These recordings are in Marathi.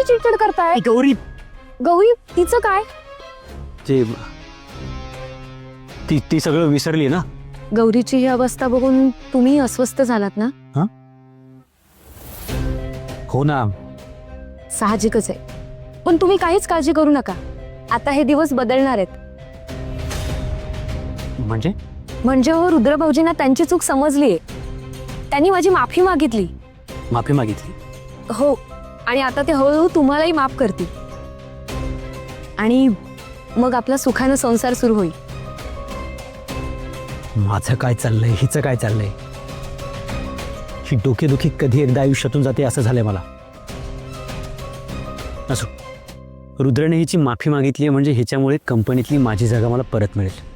कशासाठी चिडचिड करताय? गौरी गौरी तिचं काय? ते ती ती सगळं विसरली ना. गौरीची ही अवस्था बघून तुम्ही अस्वस्थ झालात ना? हो ना. साहजिकच आहे, पण तुम्ही काहीच काळजी करू नका. आता हे दिवस बदलणार आहेत. म्हणजे हो, रुद्र भाऊजींना त्यांची चूक समजलीये. त्यांनी माझी माफी मागितली. माफी मागितली? हो, आणि आता ते हळूहळू तुम्हालाही माफ करतील. आणि मग आपला सुखानं संसार सुरू होईल. माझं काय चाललंय, हिचं काय चाललंय? ही डोकेदुखी कधी एकदा आयुष्यातून जाते असं झालंय मला. असो, रुद्रने हिची माफी मागितली म्हणजे हिच्यामुळे कंपनीतली माझी जागा मला परत मिळेल.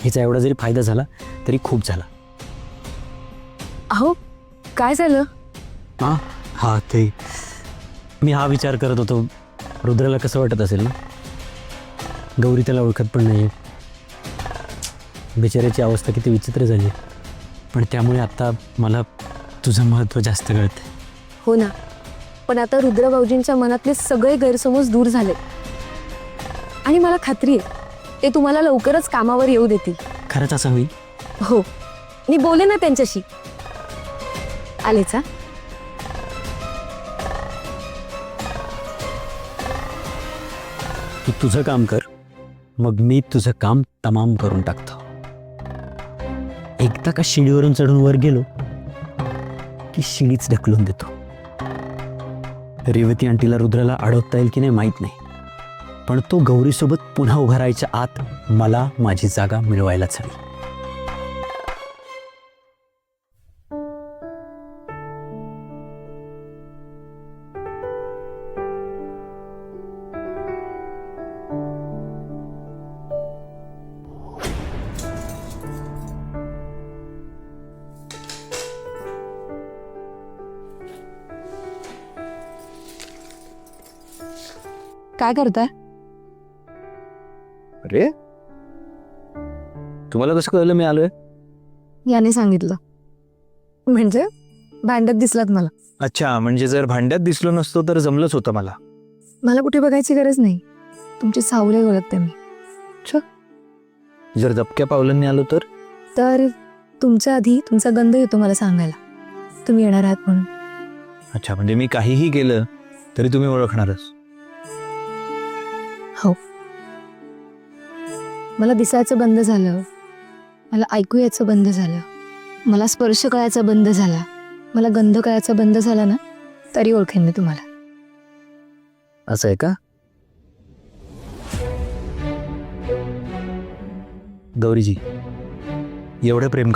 हिचा एवढा जरी फायदा झाला तरी खूप झाला. अहो, काय झालं? हा ते मी हा विचार करत होतो, रुद्राला कसं वाटत असेल ना. गौरी त्याला ओळखत पण नाही. बिचाऱ्याची अवस्था किती विचित्र झाली. पण त्यामुळे आता मला तुझं महत्त्व जास्त कळतंय. हो ना, पण आता रुद्र भाऊजींच्या मनातले सगळे गैरसमज दूर झाले. आणि मला खात्री आहे ते तुम्हाला लवकरच कामावर येऊ देतील. खरंच असं होईल? हो, मी बोले ना त्यांच्याशी. आलेच. तू तुझं काम कर, मग मी तुझं काम तमाम करून टाकतो. एकदा का शिडीवरून चढून वर गेलो की शिडीच ढकलून देतो. रेवती आंटीला रुद्राला अडवता येईल की नाही माहीत नाही, पण तो गौरीसोबत पुन्हा उभा राहायच्या आत मला माझी जागा मिळवायलाच हवी. काय करताय? अरे, तुम्हाला कसं कळलं मी आलोय? याने सांगितलं. म्हणजे भांड्यात दिसलात मला. अच्छा, म्हणजे जर भांड्यात दिसलो नसतो तर जमलंच होतं मला. मला कुठे बघायची गरज नाही. तुमची सावली ओळखते मी. जर दबक्या पावलांनी आलो तर तुमच्या आधी तुमचा गंध येतो मला सांगायला, तुम्ही येणार आहात म्हणून. अच्छा, म्हणजे मी काहीही केलं तरी तुम्ही ओळखणारच. हो, मला दिसायचं बंद झालं, मला ऐकू यायचं बंद झालं, मला स्पर्श कळायचा बंद झाला, मला गंध कळायचा बंद झाला ना, तरी ओळखेन मी तुम्हाला. असं आहे का? गौरीजी, एवढं प्रेम